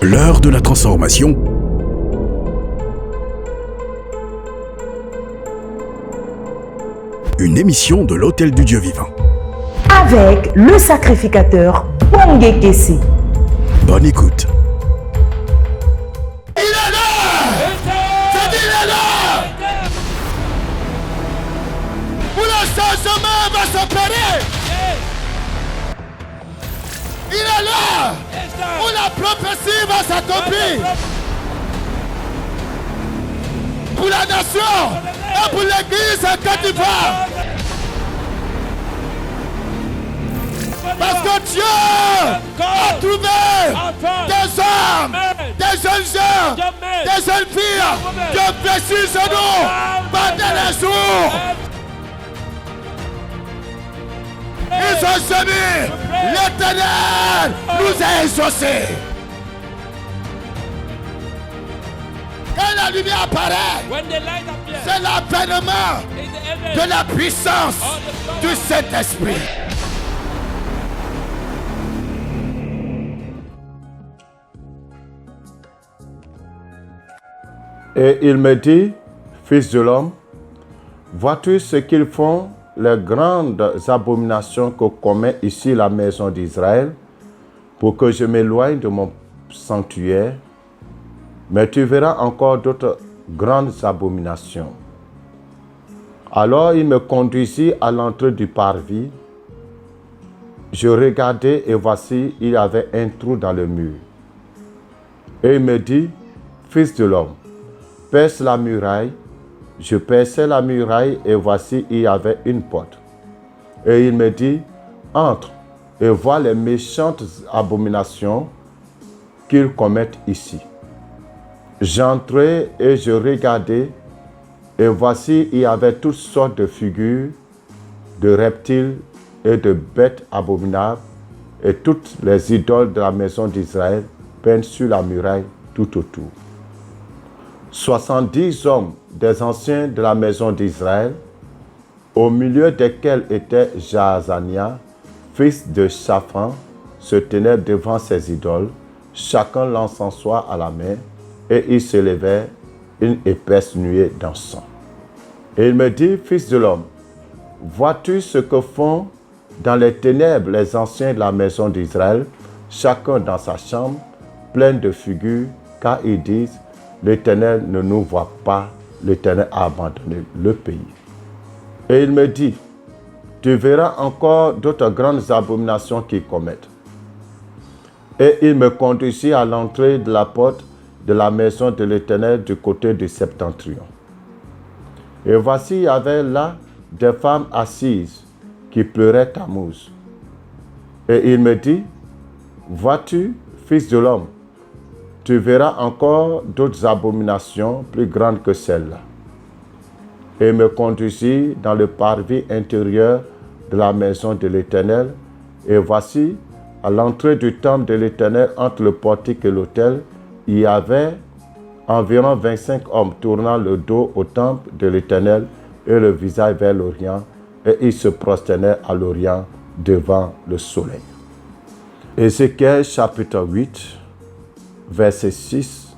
L'heure de la transformation. Une émission de l'Hôtel du Dieu vivant. Avec le sacrificateur Bongé Kessé. Bonne écoute. Il est là! C'est il est là! Où le changement va s'opérer! Il est là! Où la prophétie va s'accomplir! Pour la nation et pour l'église en Côte d'Ivoire! Parce que Dieu a trouvé des hommes, des jeunes gens, des jeunes filles qui ont péché sur nous pendant les jours. Ils ont semé, l'Éternel nous a exaucés. Quand la lumière apparaît, c'est l'avènement de la puissance du Saint-Esprit. Et il me dit, fils de l'homme, vois-tu ce qu'ils font, les grandes abominations que commet ici la maison d'Israël, pour que je m'éloigne de mon sanctuaire, mais tu verras encore d'autres grandes abominations. Alors il me conduisit à l'entrée du parvis. Je regardai et voici, il y avait un trou dans le mur. Et il me dit, fils de l'homme, perce la muraille. Je perçai la muraille et voici, il y avait une porte. Et il me dit, entre et vois les méchantes abominations qu'ils commettent ici. J'entrai et je regardai et voici, il y avait toutes sortes de figures, de reptiles et de bêtes abominables et toutes les idoles de la maison d'Israël peintes sur la muraille tout autour. 70 hommes des anciens de la maison d'Israël, au milieu desquels était Jaazania, fils de Shaphan, se tenaient devant ces idoles, chacun l'encensoir à la main, et il s'élevait une épaisse nuée d'encens. Et il me dit, fils de l'homme, vois-tu ce que font dans les ténèbres les anciens de la maison d'Israël, chacun dans sa chambre, plein de figures, car ils disent, l'Éternel ne nous voit pas, l'Éternel a abandonné le pays. Et il me dit, tu verras encore d'autres grandes abominations qu'ils commettent. Et il me conduisit à l'entrée de la porte de la maison de l'Éternel du côté du septentrion. Et voici, il y avait là des femmes assises qui pleuraient Tammuz. Et il me dit, vois-tu, fils de l'homme, tu verras encore d'autres abominations plus grandes que celles-là. Et me conduisit dans le parvis intérieur de la maison de l'Éternel. Et voici, à l'entrée du temple de l'Éternel, entre le portique et l'autel, il y avait environ 25 hommes tournant le dos au temple de l'Éternel et le visage vers l'Orient. Et ils se prosternaient à l'Orient devant le soleil. Ézéchiel chapitre 8. Versets 6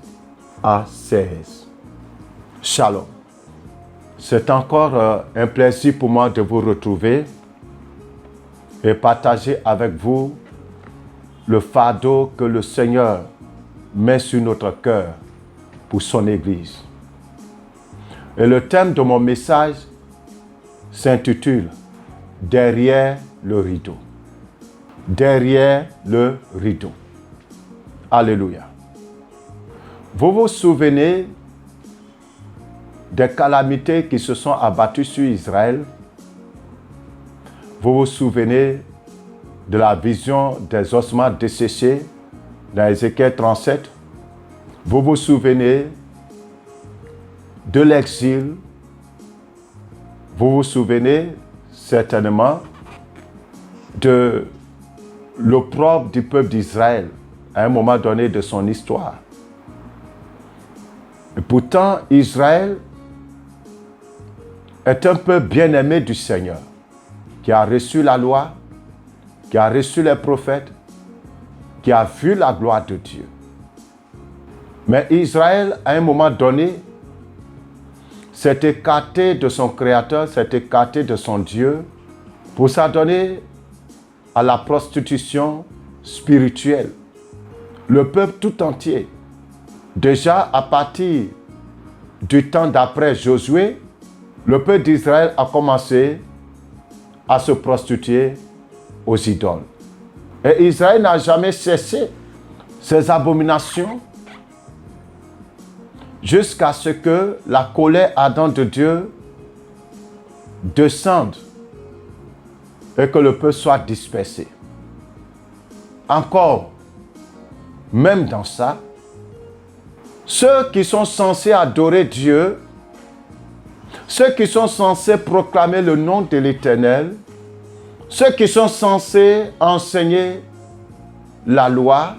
à 16. Shalom. C'est encore un plaisir pour moi de vous retrouver et partager avec vous le fardeau que le Seigneur met sur notre cœur pour son Église. Et le thème de mon message s'intitule « Derrière le rideau ». Derrière le rideau. Alléluia. Vous vous souvenez des calamités qui se sont abattues sur Israël? Vous vous souvenez de la vision des ossements desséchés dans Ézéchiel 37? Vous vous souvenez de l'exil? Vous vous souvenez certainement de l'opprobre du peuple d'Israël à un moment donné de son histoire. Et pourtant, Israël est un peuple bien-aimé du Seigneur, qui a reçu la loi, qui a reçu les prophètes, qui a vu la gloire de Dieu. Mais Israël, à un moment donné, s'est écarté de son Créateur, s'est écarté de son Dieu pour s'adonner à la prostitution spirituelle. Le peuple tout entier, déjà à partir du temps d'après Josué, le peuple d'Israël a commencé à se prostituer aux idoles. Et Israël n'a jamais cessé ses abominations jusqu'à ce que la colère ardente de Dieu descende et que le peuple soit dispersé. Encore, même dans ça, ceux qui sont censés adorer Dieu, ceux qui sont censés proclamer le nom de l'Éternel, ceux qui sont censés enseigner la loi,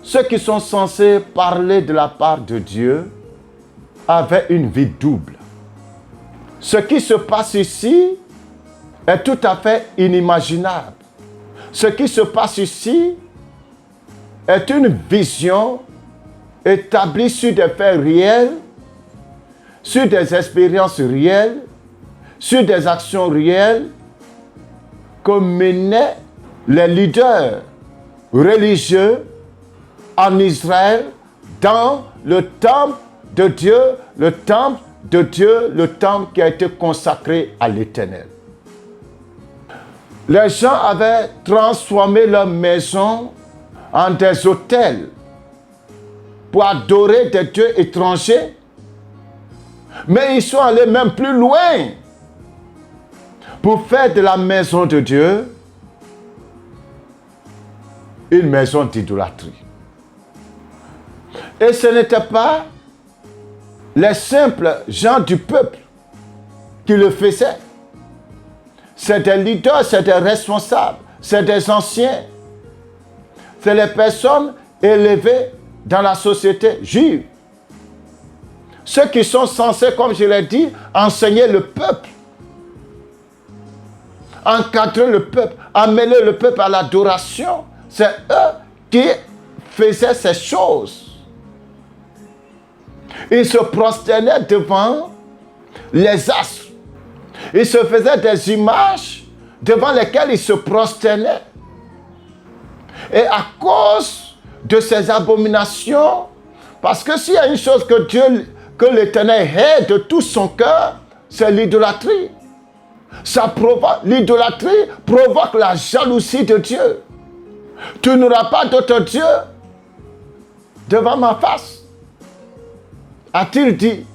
ceux qui sont censés parler de la part de Dieu, avaient une vie double. Ce qui se passe ici est tout à fait inimaginable. Ce qui se passe ici est une vision établie sur des faits réels, sur des expériences réelles, sur des actions réelles que menaient les leaders religieux en Israël dans le temple de Dieu, le temple de Dieu, le temple qui a été consacré à l'Éternel. Les gens avaient transformé leur maison en des autels pour adorer des dieux étrangers, mais ils sont allés même plus loin pour faire de la maison de Dieu une maison d'idolâtrie. Et ce n'était pas les simples gens du peuple qui le faisaient. C'est des leaders, c'est des responsables, c'est des anciens. C'est les personnes élevées dans la société juive. Ceux qui sont censés, comme je l'ai dit, enseigner le peuple, encadrer le peuple, amener le peuple à l'adoration. C'est eux qui faisaient ces choses. Ils se prosternaient devant les astres. Ils se faisaient des images devant lesquelles ils se prosternaient. Et à cause de ces abominations, parce que s'il y a une chose que l'Éternel hait de tout son cœur, c'est l'idolâtrie. L'idolâtrie provoque la jalousie de Dieu. Tu n'auras pas d'autre Dieu devant ma face, a-t-il dit.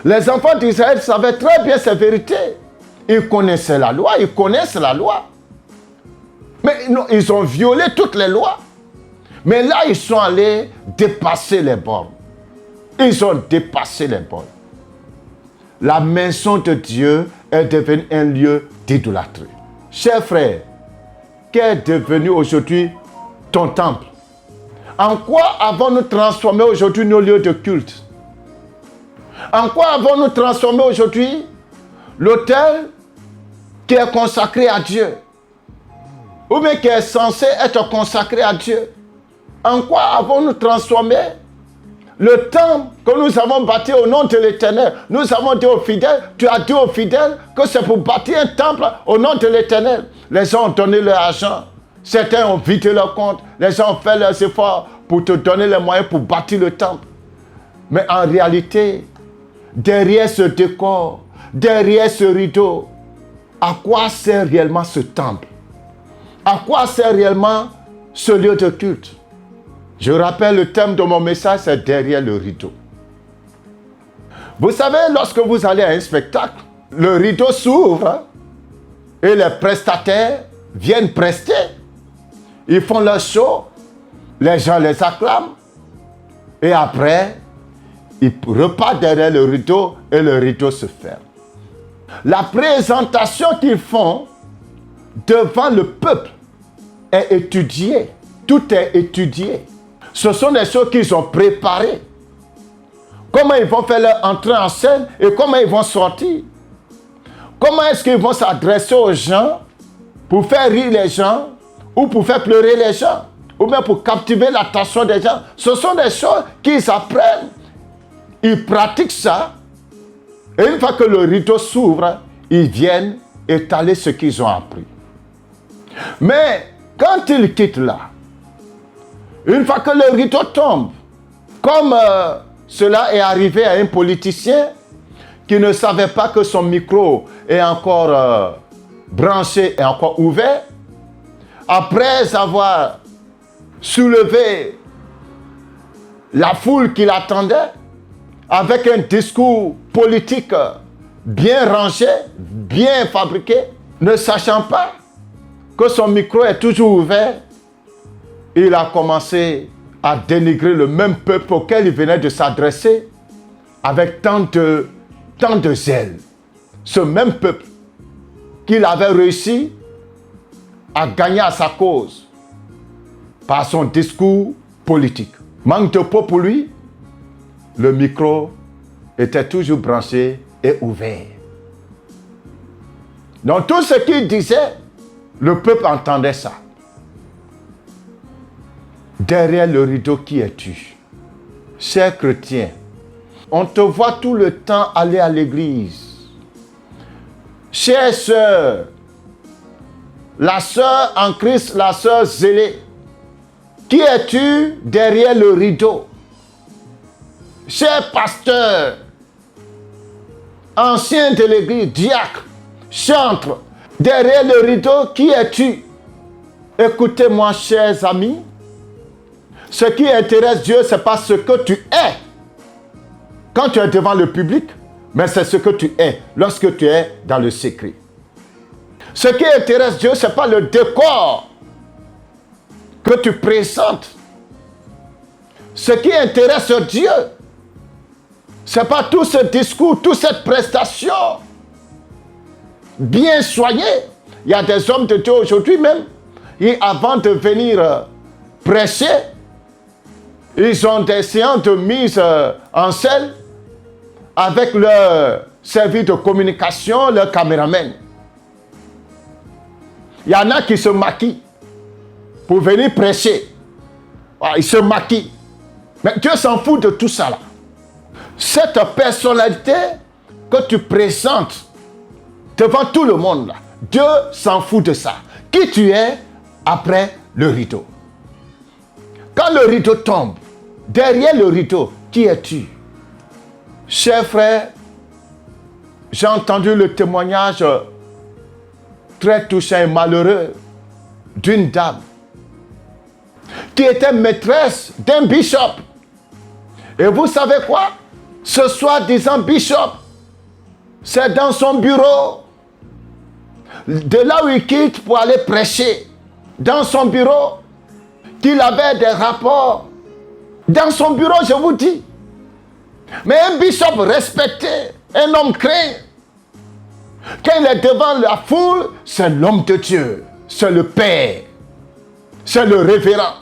Les enfants d'Israël savaient très bien ces vérités. Ils connaissaient la loi, ils connaissent la loi. Mais non, ils ont violé toutes les lois. Mais là, ils sont allés dépasser les bornes. Ils ont dépassé les bornes. La maison de Dieu est devenue un lieu d'idolâtrie. Chers frères, qu'est devenu aujourd'hui ton temple? En quoi avons-nous transformé aujourd'hui nos lieux de culte? En quoi avons-nous transformé aujourd'hui l'autel qui est consacré à Dieu? Ou bien qui est censé être consacré à Dieu? En quoi avons-nous transformé le temple que nous avons bâti au nom de l'Éternel? Nous avons dit aux fidèles, tu as dit aux fidèles que c'est pour bâtir un temple au nom de l'Éternel. Les gens ont donné leur argent. Certains ont vidé leur compte. Les gens ont fait leurs efforts pour te donner les moyens pour bâtir le temple. Mais en réalité, derrière ce décor, derrière ce rideau, à quoi sert réellement ce temple? À quoi sert réellement ce lieu de culte? Je rappelle le thème de mon message, c'est derrière le rideau. Vous savez, lorsque vous allez à un spectacle, le rideau s'ouvre et les prestataires viennent prester. Ils font leur show, les gens les acclament et après, ils repartent derrière le rideau et le rideau se ferme. La présentation qu'ils font devant le peuple est étudiée. Tout est étudié. Ce sont des choses qu'ils ont préparées. Comment ils vont faire leur entrée en scène et comment ils vont sortir. Comment est-ce qu'ils vont s'adresser aux gens pour faire rire les gens ou pour faire pleurer les gens. ou bien pour captiver l'attention des gens. Ce sont des choses qu'ils apprennent. Ils pratiquent ça. Et une fois que le rideau s'ouvre, ils viennent étaler ce qu'ils ont appris. Mais quand ils quittent là, une fois que le rideau tombe, comme cela est arrivé à un politicien qui ne savait pas que son micro est encore branché et encore ouvert, après avoir soulevé la foule qui l'attendait, avec un discours politique bien rangé, bien fabriqué, ne sachant pas que son micro est toujours ouvert, il a commencé à dénigrer le même peuple auquel il venait de s'adresser avec tant de zèle. Ce même peuple qu'il avait réussi à gagner à sa cause par son discours politique. Manque de peau pour lui, le micro était toujours branché et ouvert. Donc tout ce qu'il disait, le peuple entendait ça. Derrière le rideau, qui es-tu? Cher chrétien, on te voit tout le temps aller à l'église. Chère sœur, la sœur en Christ, la sœur zélée, qui es-tu derrière le rideau? Cher pasteur, ancien de l'église, diacre, chantre, derrière le rideau, qui es-tu? Écoutez-moi, chers amis, ce qui intéresse Dieu, ce n'est pas ce que tu es quand tu es devant le public, mais c'est ce que tu es lorsque tu es dans le secret. Ce qui intéresse Dieu, ce n'est pas le décor que tu présentes. Ce qui intéresse Dieu, ce n'est pas tout ce discours, toute cette prestation bien soignée. Il y a des hommes de Dieu aujourd'hui même, et avant de venir prêcher, ils ont des séances de mise en scène avec leur service de communication, leur caméraman. Il y en a qui se maquillent pour venir prêcher. Ils se maquillent. Mais Dieu s'en fout de tout ça là. Cette personnalité que tu présentes devant tout le monde là, Dieu s'en fout de ça. Qui tu es après le rideau? Quand le rideau tombe, derrière le rideau, qui es-tu? Chers frères, j'ai entendu le témoignage très touchant et malheureux d'une dame qui était maîtresse d'un bishop. Et vous savez quoi? Ce soi-disant bishop, c'est dans son bureau, de là où il quitte pour aller prêcher, dans son bureau, qu'il avait des rapports. Dans son bureau, je vous dis. Mais un bishop respecté, un homme craint, quand il est devant la foule, c'est l'homme de Dieu, c'est le Père, c'est le révérend,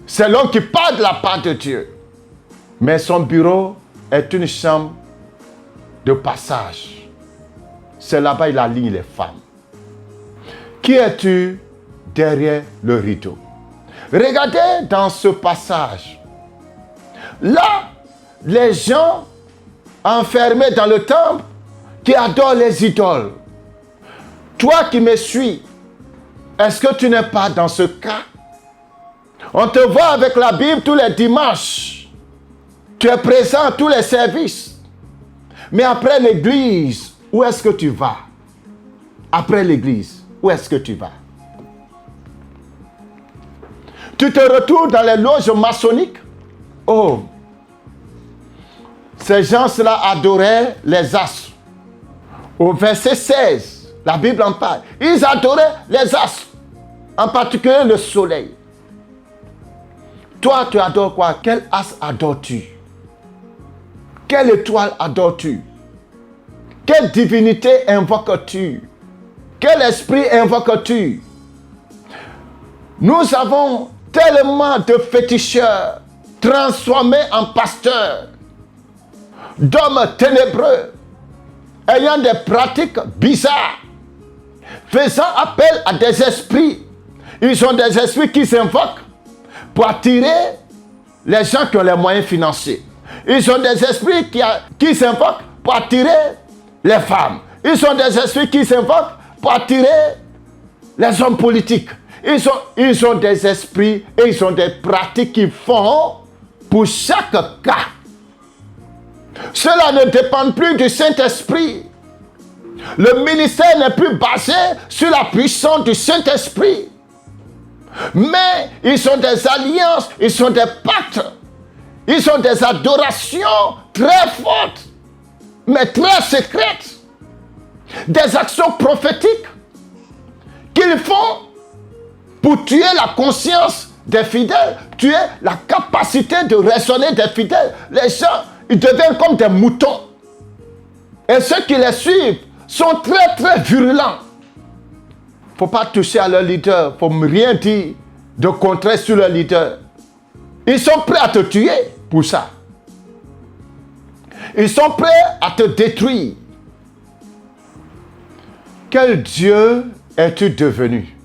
c'est l'homme qui parle de la part de Dieu. Mais son bureau est une chambre de passage. C'est là-bas qu'il aligne les femmes. Qui es-tu derrière le rideau? Regardez dans ce passage. Là, les gens enfermés dans le temple qui adorent les idoles. Toi qui me suis, est-ce que tu n'es pas dans ce cas? On te voit avec la Bible tous les dimanches. Tu es présent à tous les services. Mais après l'église, où est-ce que tu vas? Après l'église, où est-ce que tu vas? Tu te retrouves dans les loges maçonniques? Oh! Ces gens-là adoraient les astres. Au verset 16, la Bible en parle. Ils adoraient les astres, en particulier le soleil. Toi, tu adores quoi? Quel astre adores-tu? Quelle étoile adores-tu? Quelle divinité invoques-tu? Quel esprit invoques-tu? Nous avons tellement de féticheurs transformés en pasteurs, d'hommes ténébreux, ayant des pratiques bizarres, faisant appel à des esprits. Ils ont des esprits qui s'invoquent pour attirer les gens qui ont les moyens financiers. Ils ont des esprits qui s'invoquent pour attirer les femmes. Ils ont des esprits qui s'invoquent pour attirer les hommes politiques. Ils ont des esprits et ils ont des pratiques qu'ils font pour chaque cas. Cela ne dépend plus du Saint-Esprit. Le ministère n'est plus basé sur la puissance du Saint-Esprit. Mais ils sont des alliances, ils sont des pactes. Ils sont des adorations très fortes, mais très secrètes. Des actions prophétiques qu'ils font pour tuer la conscience des fidèles, tuer la capacité de raisonner des fidèles. Les gens, ils deviennent comme des moutons. Et ceux qui les suivent sont très très virulents. Il ne faut pas toucher à leur leader, il ne faut rien dire de contraire sur leur leader. Ils sont prêts à te tuer pour ça. Ils sont prêts à te détruire. Quel Dieu es-tu devenu?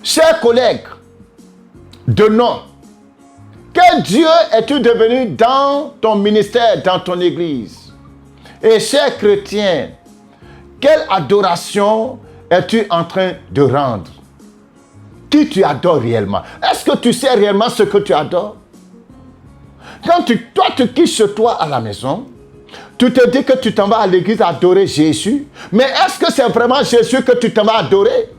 Chers collègues, de nom, quel Dieu es-tu devenu dans ton ministère, dans ton église? Et chers chrétiens, quelle adoration es-tu en train de rendre? Qui tu adores réellement? Est-ce que tu sais réellement ce que tu adores? Quand toi tu quittes chez toi à la maison, tu te dis que tu t'en vas à l'église adorer Jésus, mais est-ce que c'est vraiment Jésus que tu t'en vas adorer?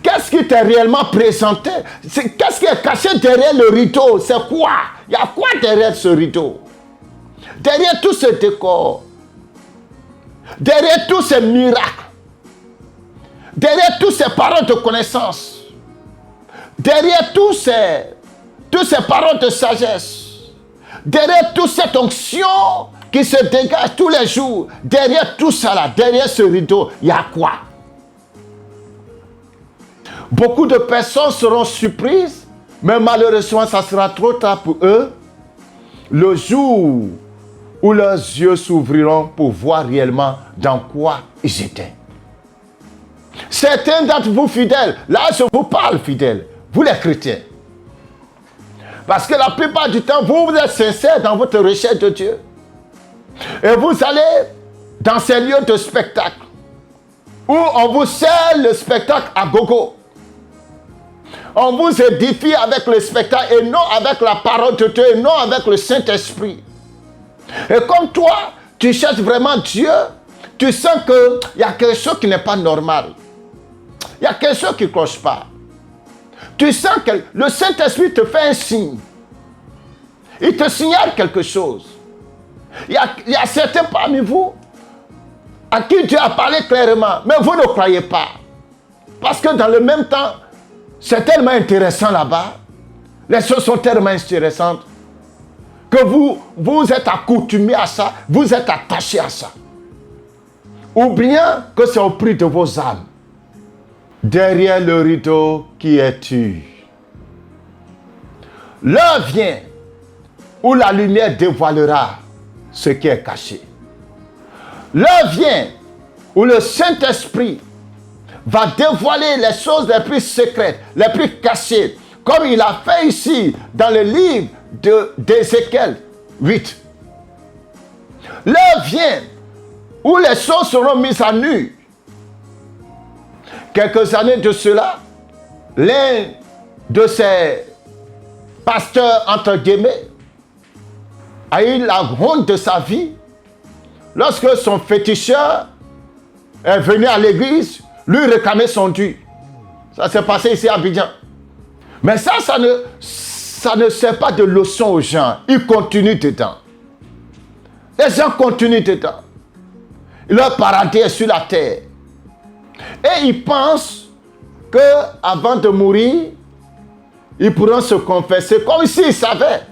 Qu'est-ce qui t'est réellement présenté? Qu'est-ce qui est caché derrière le rideau? C'est quoi? Il y a quoi derrière ce rideau? Derrière tout ce décor, derrière tous ces miracles, derrière toutes ces paroles de connaissance, derrière toutes ces paroles de sagesse, derrière toute cette onction qui se dégage tous les jours, derrière tout ça là, derrière ce rideau, il y a quoi? Beaucoup de personnes seront surprises, mais malheureusement, ça sera trop tard pour eux. Le jour où leurs yeux s'ouvriront pour voir réellement dans quoi ils étaient. Certains d'entre vous fidèles, là je vous parle fidèles, vous les chrétiens. Parce que la plupart du temps, vous êtes sincères dans votre recherche de Dieu. Et vous allez dans ces lieux de spectacle où on vous sert le spectacle à gogo. On vous édifie avec le spectacle et non avec la parole de Dieu et non avec le Saint-Esprit. Et comme toi, tu cherches vraiment Dieu, tu sens qu'il y a quelque chose qui n'est pas normal. Il y a quelque chose qui ne cloche pas. Tu sens que le Saint-Esprit te fait un signe. Il te signale quelque chose. Il y a certains parmi vous à qui Dieu a parlé clairement, mais vous ne croyez pas. Parce que dans le même temps, c'est tellement intéressant là-bas. Les choses sont tellement intéressantes que vous êtes accoutumés à ça, vous êtes attachés à ça. Oubliant que c'est au prix de vos âmes. Derrière le rideau, qui es-tu? L'heure vient où la lumière dévoilera ce qui est caché. L'heure vient où le Saint-Esprit va dévoiler les choses les plus secrètes, les plus cachées, comme il a fait ici dans le livre d'Ézéchiel 8. L'heure vient où les choses seront mises à nu. Quelques années de cela, l'un de ces pasteurs, entre guillemets, a eu la honte de sa vie lorsque son féticheur est venu à l'église lui réclamer son dû. Ça s'est passé ici à Abidjan. Mais ça ne sert pas de leçon aux gens. Ils continuent dedans. Les gens continuent dedans. Leur paradis est sur la terre. Et ils pensent qu'avant de mourir, ils pourront se confesser comme s'ils savaient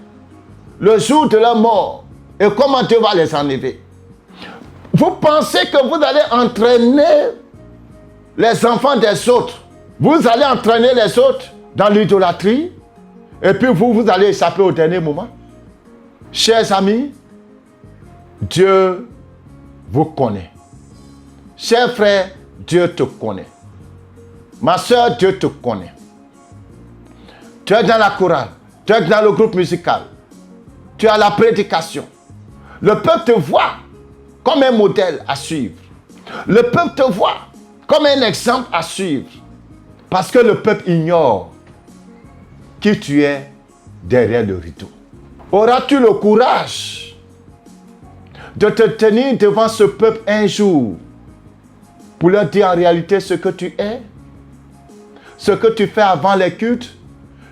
le jour de leur mort et comment Dieu va les enlever. Vous pensez que vous allez entraîner les enfants des autres. Vous allez entraîner les autres dans l'idolâtrie et puis vous allez échapper au dernier moment. Chers amis, Dieu vous connaît. Chers frères, Dieu te connaît. Ma soeur, Dieu te connaît. Tu es dans la chorale. Tu es dans le groupe musical. Tu as la prédication. Le peuple te voit comme un modèle à suivre. Le peuple te voit comme un exemple à suivre. Parce que le peuple ignore qui tu es derrière le rideau. Auras-tu le courage de te tenir devant ce peuple un jour pour leur dire en réalité ce que tu es, ce que tu fais avant les cultes,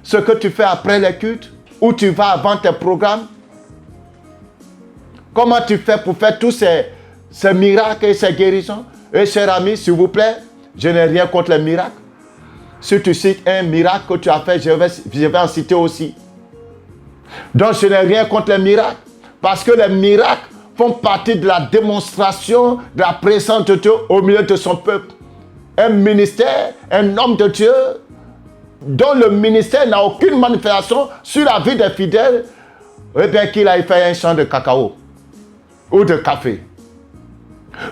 ce que tu fais après les cultes, où tu vas avant tes programmes? Comment tu fais pour faire tous ces miracles et ces guérisons? Et cher ami, s'il vous plaît, je n'ai rien contre les miracles. Si tu cites un miracle que tu as fait, je vais en citer aussi. Donc je n'ai rien contre les miracles. Parce que les miracles font partie de la démonstration de la présence de Dieu au milieu de son peuple. Un ministère, un homme de Dieu, dont le ministère n'a aucune manifestation sur la vie des fidèles, eh bien qu'il aille faire un champ de cacao ou de café.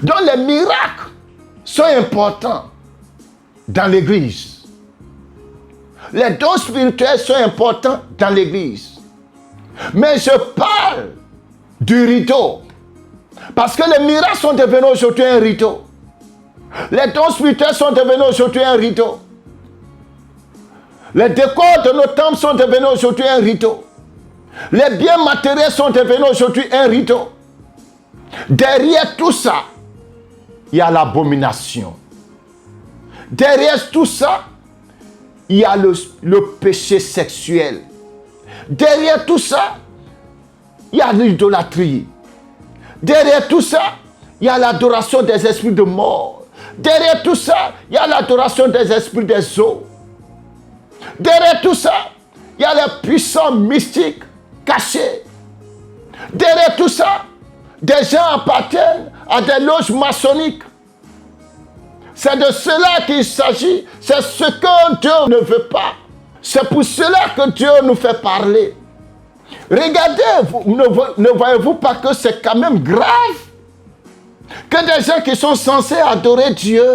Donc les miracles sont importants dans l'église. Les dons spirituels sont importants dans l'église. Mais je parle du rideau. Parce que les miracles sont devenus aujourd'hui un rideau. Les dons spirituels sont devenus aujourd'hui un rideau. Les décors de nos temples sont devenus aujourd'hui un rideau. Les biens matériels sont devenus aujourd'hui un rideau. Derrière tout ça, il y a l'abomination. Derrière tout ça, il y a le péché sexuel. Derrière tout ça, il y a l'idolâtrie. Derrière tout ça, il y a l'adoration des esprits de mort. Derrière tout ça, il y a l'adoration des esprits des eaux. Derrière tout ça, il y a les puissants mystiques cachés. Derrière tout ça, des gens appartiennent à des loges maçonniques. C'est de cela qu'il s'agit. C'est ce que Dieu ne veut pas. C'est pour cela que Dieu nous fait parler. Regardez, ne voyez-vous pas que c'est quand même grave que des gens qui sont censés adorer Dieu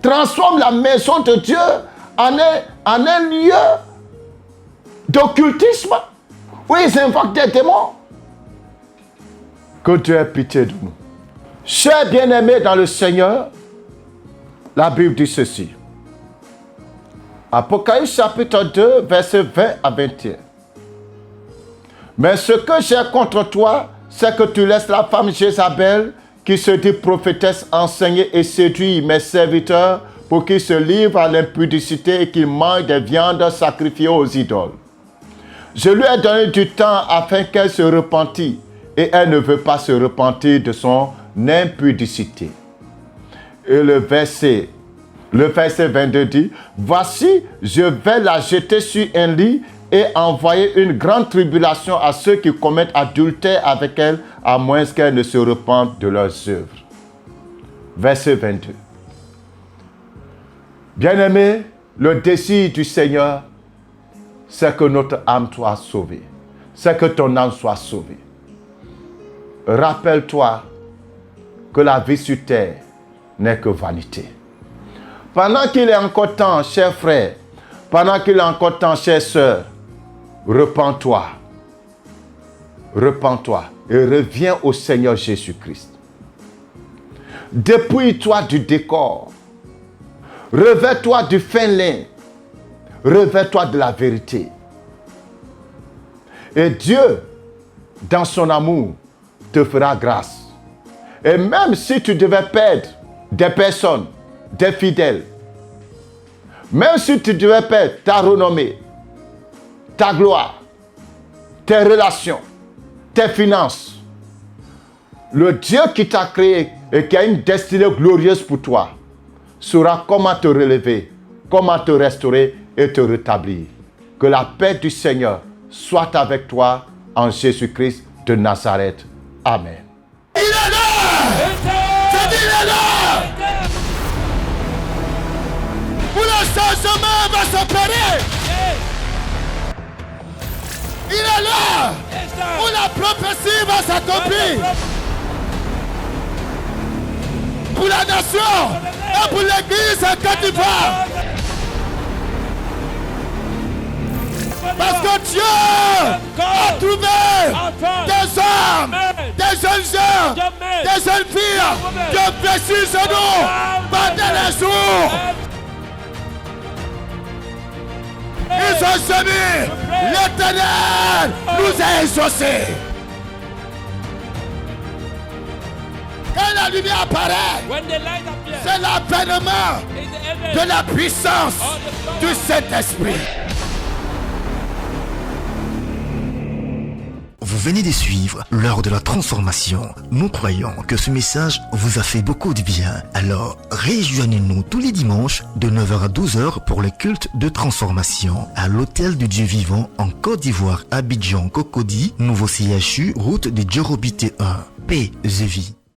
transforment la maison de Dieu en un lieu d'occultisme où ils invoquent des démons. Que Dieu ait pitié de nous. Chers bien-aimés dans le Seigneur, la Bible dit ceci. Apocalypse chapitre 2, versets 20 à 21. Mais ce que j'ai contre toi, c'est que tu laisses la femme Jézabel, qui se dit prophétesse, enseigner et séduire mes serviteurs pour qu'ils se livrent à l'impudicité et qu'ils mangent des viandes sacrifiées aux idoles. Je lui ai donné du temps afin qu'elle se repentît, et elle ne veut pas se repentir de son impudicité. Et le verset 22 dit, « Voici, je vais la jeter sur un lit et envoyer une grande tribulation à ceux qui commettent adultère avec elle, à moins qu'elles ne se repentent de leurs œuvres. » Verset 22. Bien-aimé, le désir du Seigneur, c'est que notre âme soit sauvée. C'est que ton âme soit sauvée. Rappelle-toi que la vie sur terre n'est que vanité. Pendant qu'il est encore temps, chers frères, pendant qu'il est encore temps, chères sœurs, repens-toi. Repens-toi et reviens au Seigneur Jésus-Christ. Dépouille-toi du décor. Revêt-toi du fin lin. Revêt-toi de la vérité. Et Dieu, dans son amour, te fera grâce. Et même si tu devais perdre des personnes, des fidèles, même si tu devais perdre ta renommée, ta gloire, tes relations, tes finances, le Dieu qui t'a créé et qui a une destinée glorieuse pour toi saura comment te relever, comment te restaurer et te rétablir. Que la paix du Seigneur soit avec toi en Jésus-Christ de Nazareth. Amen. Il est là! C'est dit, il est là! Où le changement va s'opérer! Il est là! Où la prophétie va s'accomplir! Pour la nation et pour l'église à Côte d'Ivoire! Parce que Dieu a trouvé des hommes, des jeunes gens, des jeunes filles qui ont vécu ce nous pendant les jours. Ils ont semé, l'Éternel nous a exaucés. Quand la lumière apparaît, c'est l'avènement de la puissance du Saint-Esprit. Vous venez de suivre l'heure de la transformation. Nous croyons que ce message vous a fait beaucoup de bien. Alors, rejoignez-nous tous les dimanches de 9h à 12h pour le culte de transformation à l'Hôtel du Dieu Vivant en Côte d'Ivoire, Abidjan, Cocody, Nouveau CHU, route de Djorobité 1. Paix et vie.